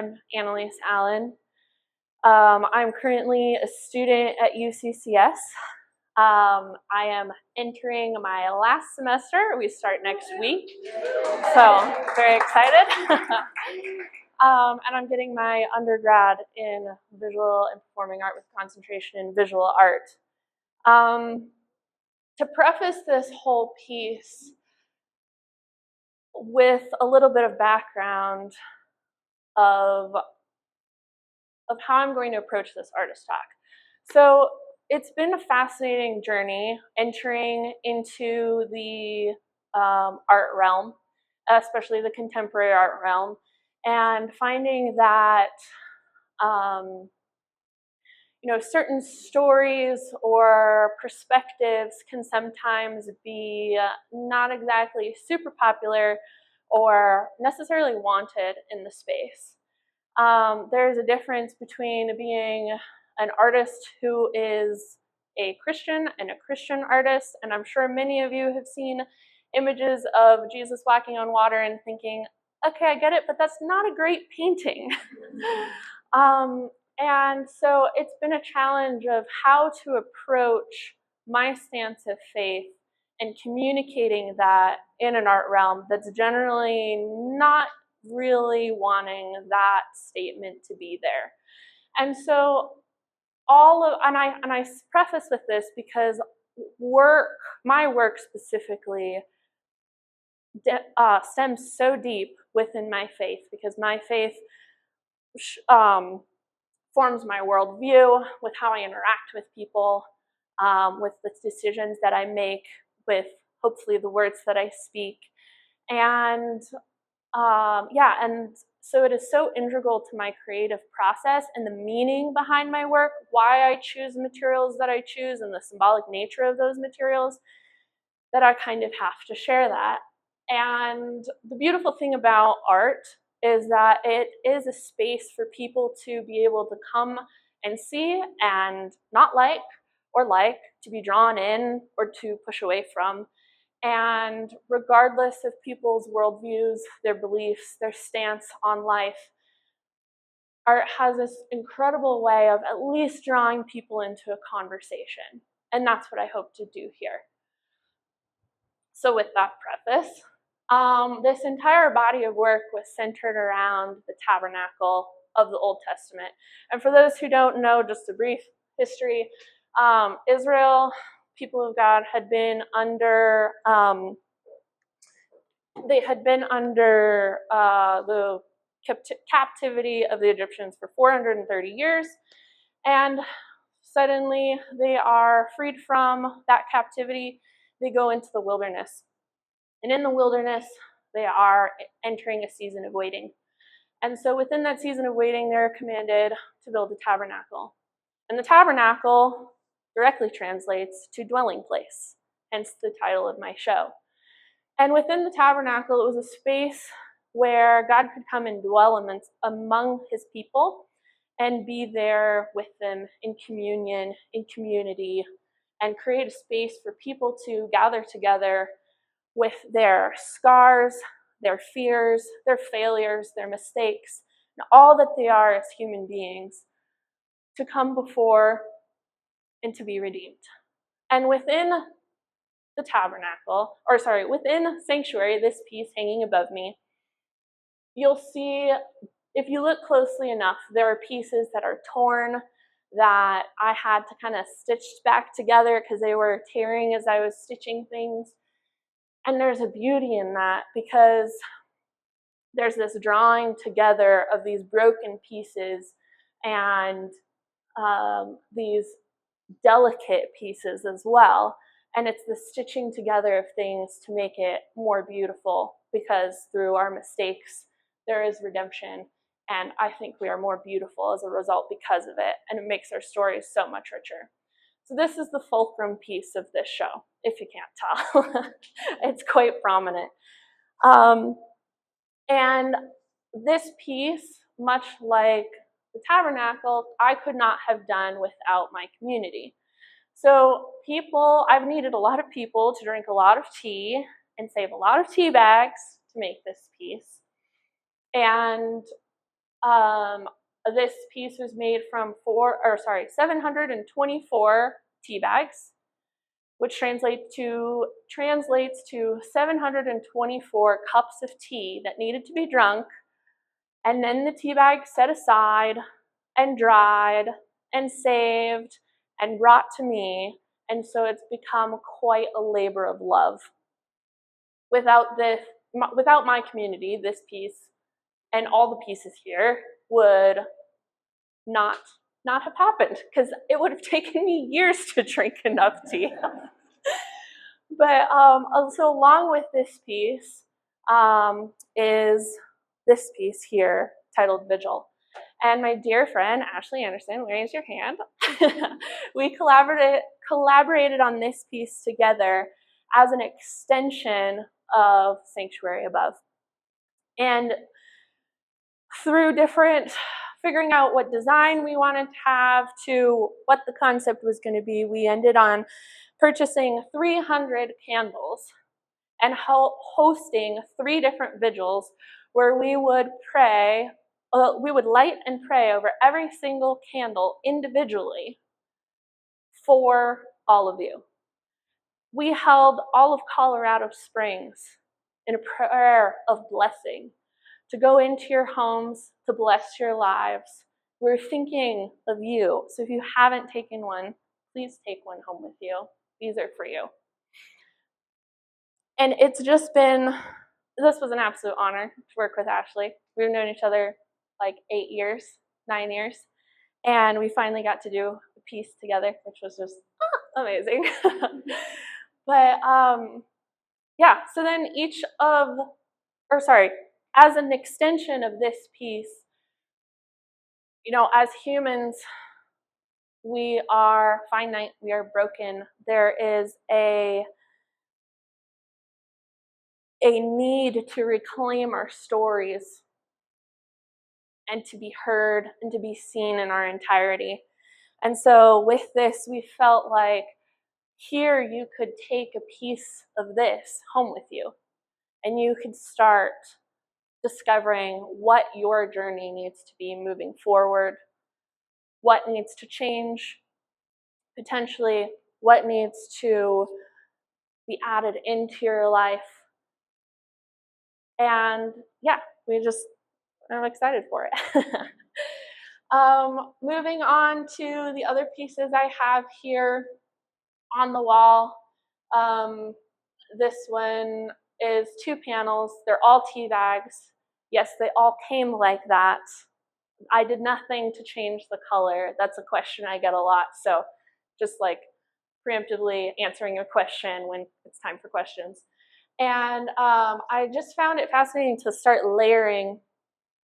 I'm Annaliese Allen. I'm currently a student at UCCS. I am entering my last semester. We start next week, so very excited. And I'm getting my undergrad in visual and performing art with concentration in visual art. To preface this whole piece with a little bit of background of how I'm going to approach this artist talk. So it's been a fascinating journey entering into the art realm, especially the contemporary art realm, and finding that certain stories or perspectives can sometimes be not exactly super popular or necessarily wanted in the space. There's a difference between being an artist who is a Christian and a Christian artist, and I'm sure many of you have seen images of Jesus walking on water and thinking, okay, I get it, but that's not a great painting. And so it's been a challenge of how to approach my stance of faith and communicating that in an art realm that's generally not really wanting that statement to be there. And so I preface with this because my work specifically stems so deep within my faith, because my faith forms my worldview with how I interact with people, with the decisions that I make, with hopefully the words that I speak. And and so it is so integral to my creative process and the meaning behind my work, why I choose the materials that I choose and the symbolic nature of those materials, that I kind of have to share that. And the beautiful thing about art is that it is a space for people to be able to come and see and not like, or like, to be drawn in or to push away from. And regardless of people's worldviews, their beliefs, their stance on life, art has this incredible way of at least drawing people into a conversation. And that's what I hope to do here. So with that preface, this entire body of work was centered around the tabernacle of the Old Testament. And for those who don't know, just a brief history, Israel, people of God, had been under the captivity of the Egyptians for 430 years, and suddenly they are freed from that captivity. They go into the wilderness, and in the wilderness they are entering a season of waiting. And so within that season of waiting, they're commanded to build a tabernacle. And the tabernacle directly translates to dwelling place, hence the title of my show. And within the tabernacle, it was a space where God could come and dwell among his people and be there with them in communion, in community, and create a space for people to gather together with their scars, their fears, their failures, their mistakes, and all that they are as human beings, to come before and to be redeemed. And within the tabernacle, within sanctuary, this piece hanging above me, you'll see, if you look closely enough, there are pieces that are torn that I had to kind of stitch back together because they were tearing as I was stitching things. And there's a beauty in that, because there's this drawing together of these broken pieces and these delicate pieces as well. And it's the stitching together of things to make it more beautiful, because through our mistakes, there is redemption. And I think we are more beautiful as a result because of it. And it makes our stories so much richer. So this is the fulcrum piece of this show, if you can't tell. It's quite prominent. And this piece, much like the tabernacle, I could not have done without my community. So I've needed a lot of people to drink a lot of tea and save a lot of tea bags to make this piece. And This piece was made from 724 tea bags, which translates to 724 cups of tea that needed to be drunk, and then the tea bag set aside and dried and saved and brought to me. And so it's become quite a labor of love. Without my community, this piece and all the pieces here would not have happened, because it would have taken me years to drink enough tea. But so along with this piece is this piece here titled Vigil. And my dear friend, Ashley Anderson, raise your hand. We collaborated on this piece together as an extension of Sanctuary Above. And through figuring out what design we wanted to have to what the concept was going to be, we ended on purchasing 300 candles and hosting 3 different vigils where we would light and pray over every single candle individually for all of you. We held all of Colorado Springs in a prayer of blessing to go into your homes, to bless your lives. We're thinking of you. So if you haven't taken one, please take one home with you. These are for you. And this was an absolute honor to work with Ashley. We've known each other like 9 years. And we finally got to do a piece together, which was just amazing. But yeah, so then as an extension of this piece, as humans, we are finite, we are broken. There is a need to reclaim our stories and to be heard and to be seen in our entirety. And so with this, we felt like here you could take a piece of this home with you, and you could start discovering what your journey needs to be moving forward, what needs to change, potentially what needs to be added into your life. And yeah, I'm excited for it. Moving on to the other pieces I have here on the wall. This one is 2 panels. They're all tea bags. Yes, they all came like that. I did nothing to change the color. That's a question I get a lot. So just like preemptively answering a question when it's time for questions. And I just found it fascinating to start layering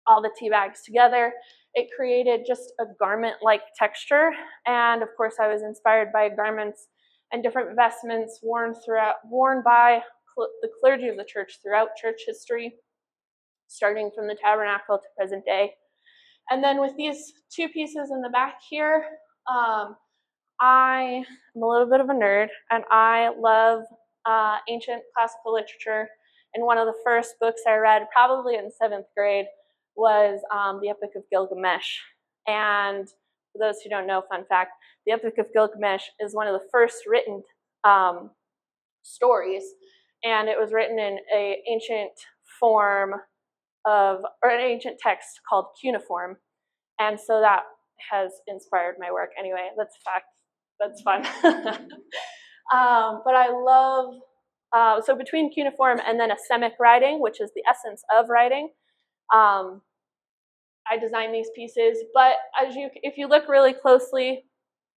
all the tea bags together. It created just a garment-like texture. And of course, I was inspired by garments and different vestments worn by the clergy of the church throughout church history, starting from the tabernacle to present day. And then with these 2 pieces in the back here, I am a little bit of a nerd, and I love ancient classical literature. And one of the first books I read, probably in 7th grade, was the Epic of Gilgamesh. And for those who don't know, fun fact, the Epic of Gilgamesh is one of the first written stories, and it was written in an ancient an ancient text called cuneiform. And so that has inspired my work. Anyway, that's a fact. That's fun. But I love, so between cuneiform and then asemic writing, which is the essence of writing, I designed these pieces. But if you look really closely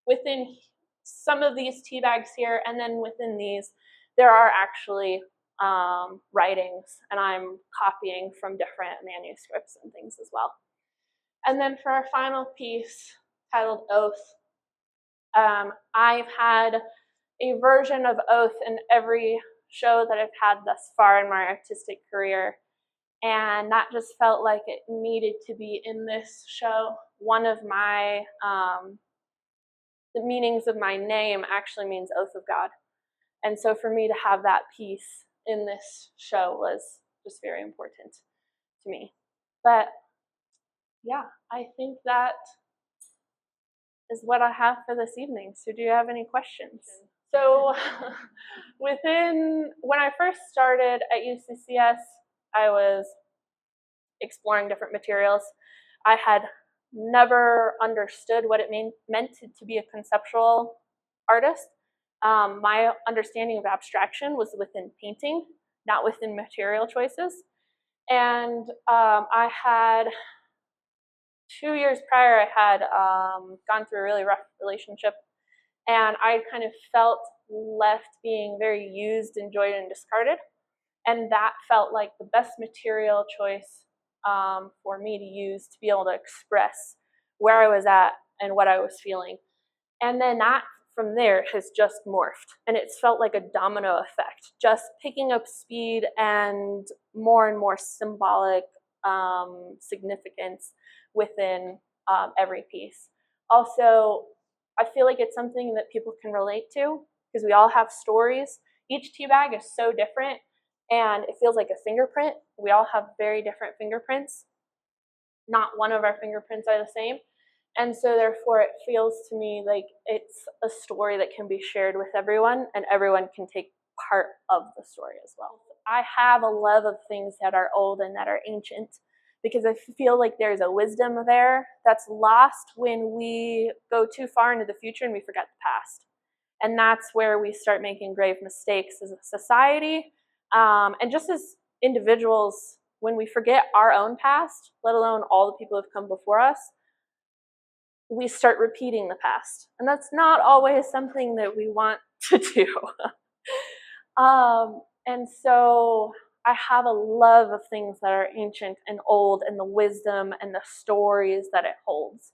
within some of these tea bags here, and then within these, there are actually writings, and I'm copying from different manuscripts and things as well. And then for our final piece, titled Oath, I've had a version of Oath in every show that I've had thus far in my artistic career, and that just felt like it needed to be in this show. One of my, the meanings of my name actually means Oath of God, and so for me to have that piece in this show was just very important to me. But yeah, I think that is what I have for this evening. So do you have any questions? So when I first started at UCCS, I was exploring different materials. I had never understood what it meant to be a conceptual artist. My understanding of abstraction was within painting, not within material choices. And I had 2 years prior, I had gone through a really rough relationship, and I kind of felt left being very used, enjoyed, and discarded. And that felt like the best material choice for me to use to be able to express where I was at and what I was feeling. And then that from there has just morphed, and it's felt like a domino effect, just picking up speed and more symbolic significance within every piece. Also, I feel like it's something that people can relate to because we all have stories. Each tea bag is so different, and it feels like a fingerprint. We all have very different fingerprints. Not one of our fingerprints are the same. And so therefore it feels to me like it's a story that can be shared with everyone, and everyone can take part of the story as well. I have a love of things that are old and that are ancient because I feel like there's a wisdom there that's lost when we go too far into the future and we forget the past. And that's where we start making grave mistakes as a society, and just as individuals. When we forget our own past, let alone all the people who have come before us, we start repeating the past. And that's not always something that we want to do. And so I have a love of things that are ancient and old, and the wisdom and the stories that it holds.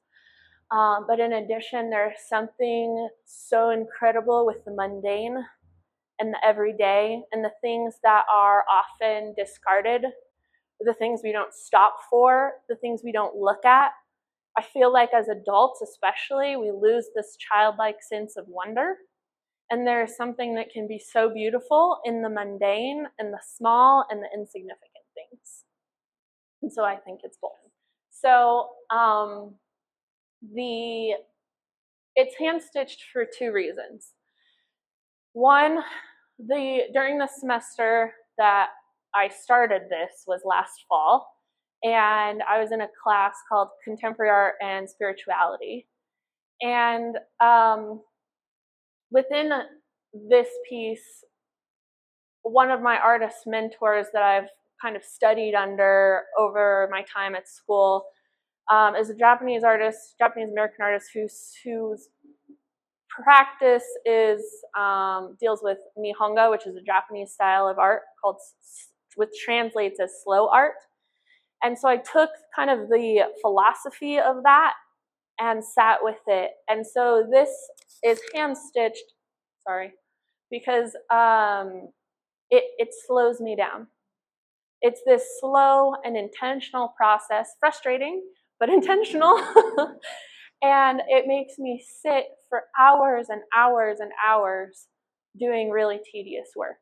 But in addition, there's something so incredible with the mundane and the everyday and the things that are often discarded, the things we don't stop for, the things we don't look at. I feel like as adults especially, we lose this childlike sense of wonder. And there's something that can be so beautiful in the mundane and the small and the insignificant things. And so I think it's both. So it's hand stitched for two reasons. One, during the semester that I started this was last fall, and I was in a class called Contemporary Art and Spirituality. And within this piece, one of my artist mentors that I've kind of studied under over my time at school is a Japanese artist, Japanese American artist whose practice deals with Nihongo, which is a Japanese style of art which translates as slow art. And so I took kind of the philosophy of that and sat with it. And so this is hand stitched, because it slows me down. It's this slow and intentional process, frustrating, but intentional. And it makes me sit for hours and hours and hours doing really tedious work,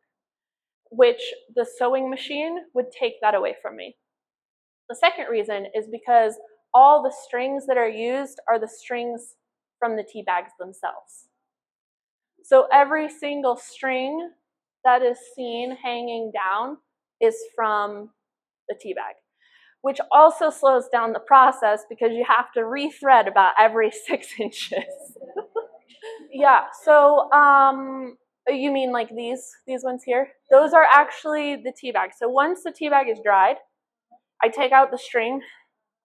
which the sewing machine would take that away from me. The second reason is because all the strings that are used are the strings from the tea bags themselves. So every single string that is seen hanging down is from the tea bag, which also slows down the process because you have to rethread about every 6 inches. Yeah, so you mean like these ones here? Those are actually the tea bags. So once the tea bag is dried, I take out the string,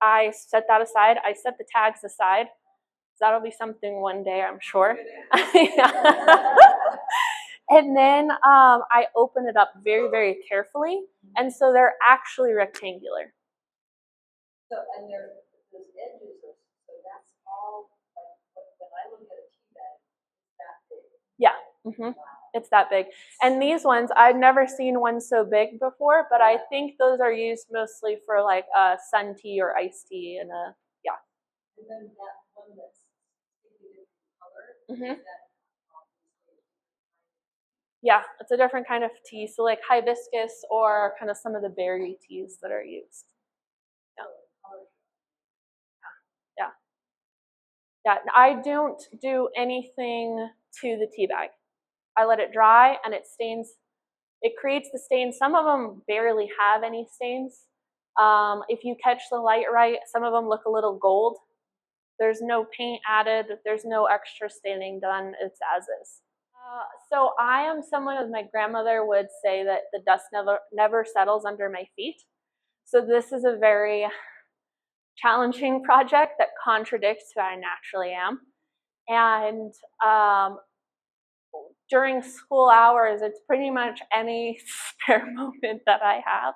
I set that aside, I set the tags aside. That'll be something one day, I'm sure. And then I open it up very, very carefully, and so they're actually rectangular. So, and those edges are, so that's all, like, when I look at a tea bag, it's that big. Yeah, wow. It's that big. And these ones, I've never seen one so big before, but I think those are used mostly for like sun tea or iced tea and yeah. And then that one that's different color, yeah, it's a different kind of tea. So like hibiscus or kind of some of the berry teas that are used. Yeah. Yeah, I don't do anything to the tea bag. I let it dry and it stains. It creates the stains. Some of them barely have any stains. If you catch the light right, some of them look a little gold. There's no paint added. There's no extra staining done. It's as is. So I am someone, as my grandmother would say, that the dust never settles under my feet. So this is a very challenging project that contradicts who I naturally am. And during school hours, it's pretty much any spare moment that I have.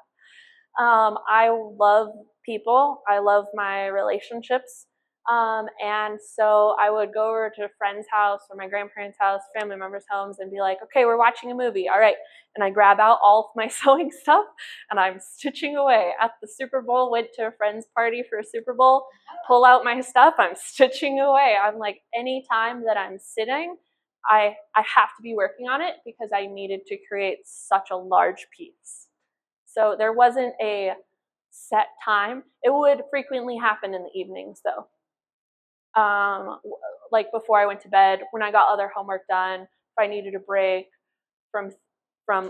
I love people. I love my relationships. And so I would go over to a friend's house or my grandparents' house, family members' homes, and be like, okay, we're watching a movie. All right. And I grab out all of my sewing stuff and I'm stitching away. At the Super Bowl, went to a friend's party for a Super Bowl, pull out my stuff, I'm stitching away. I'm like, any time that I'm sitting, I have to be working on it because I needed to create such a large piece. So there wasn't a set time. It would frequently happen in the evenings though. Like before I went to bed, when I got other homework done, if I needed a break from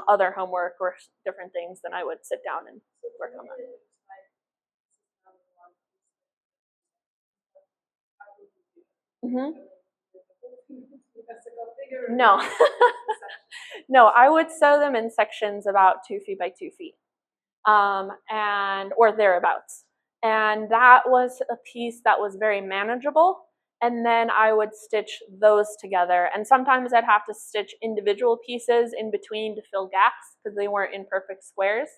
other homework or different things, then I would sit down and work on that. Mm-hmm. No. No, I would sew them in sections about 2 feet by 2 feet. Or thereabouts. And that was a piece that was very manageable. And then I would stitch those together. And sometimes I'd have to stitch individual pieces in between to fill gaps because they weren't in perfect squares.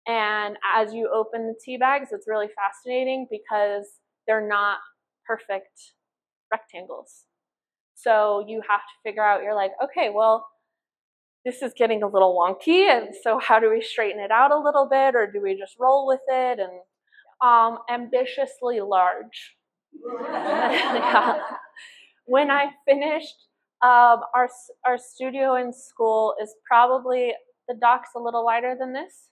And as you open the tea bags, it's really fascinating because they're not perfect rectangles. So you have to figure out, you're like, okay, well, this is getting a little wonky, and so how do we straighten it out a little bit, or do we just roll with it? And ambitiously large. Yeah. When I finished, our studio in school is probably, the dock's a little wider than this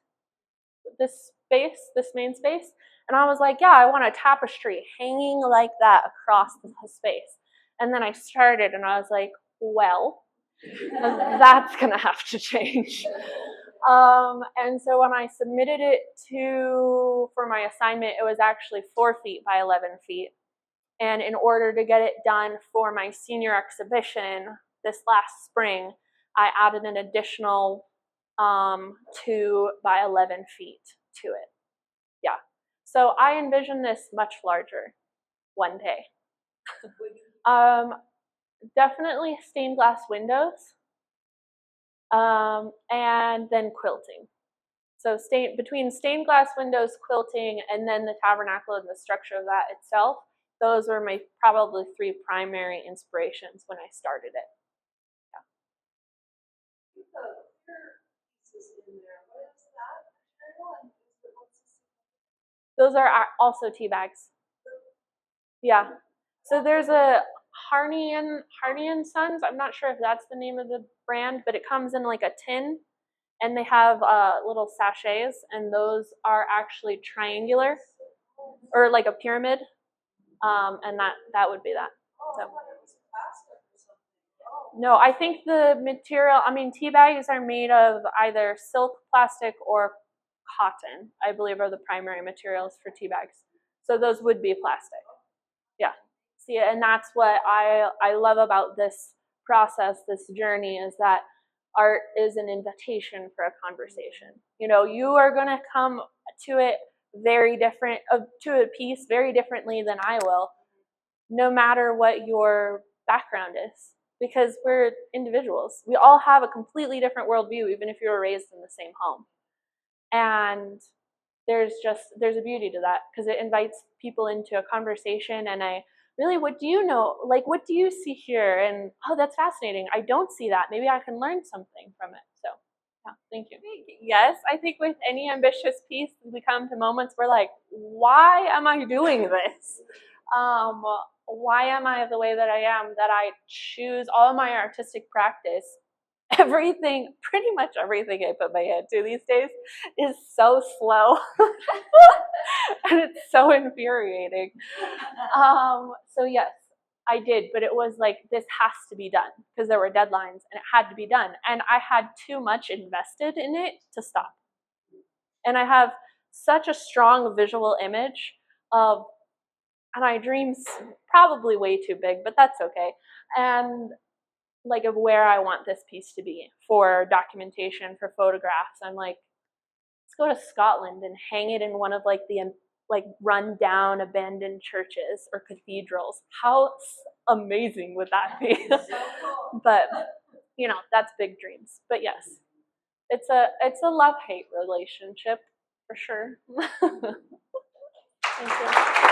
space, this main space. And I was like, yeah, I want a tapestry hanging like that across the space. And then I started and I was like, well, that's gonna have to change. And so when I submitted it for my assignment, it was actually 4 feet by 11 feet. And in order to get it done for my senior exhibition this last spring, I added an additional 2 by 11 feet to it. Yeah. So I envision this much larger one day. Definitely stained glass windows. And then quilting. So between stained glass windows, quilting, and then the tabernacle and the structure of that itself, those were my probably 3 primary inspirations when I started it. Those are also tea bags. Yeah. So there's a Harney and Sons. I'm not sure if that's the name of the brand, but it comes in like a tin. And they have little sachets, and those are actually triangular, or like a pyramid, and that would be that. So. No, I think the material, tea bags are made of either silk, plastic, or cotton, I believe are the primary materials for tea bags. So those would be plastic. Yeah. See, and that's what I love about this process, this journey, is that art is an invitation for a conversation. You are going to come to it to a piece very differently than I will, no matter what your background is, because we're individuals. We all have a completely different worldview, even if you were raised in the same home. And there's a beauty to that because it invites people into a conversation, and what do you know? Like, what do you see here? And, oh, that's fascinating. I don't see that. Maybe I can learn something from it. So, yeah, thank you. Yes, I think with any ambitious piece, we come to moments where, like, why am I doing this? Why am I the way that I am, that I choose all of my artistic practice? Pretty much everything I put my hand to these days is so slow. And it's so infuriating. So yes, I did, but it was like, this has to be done because there were deadlines and it had to be done. And I had too much invested in it to stop. And I have such a strong visual image of, and my dreams probably way too big, but that's okay. And like of where I want this piece to be for documentation, for photographs. I'm like, let's go to Scotland and hang it in one of like the like run down abandoned churches or cathedrals. How amazing would that be? But you know, that's big dreams. But yes, it's a love-hate relationship for sure. Thank you.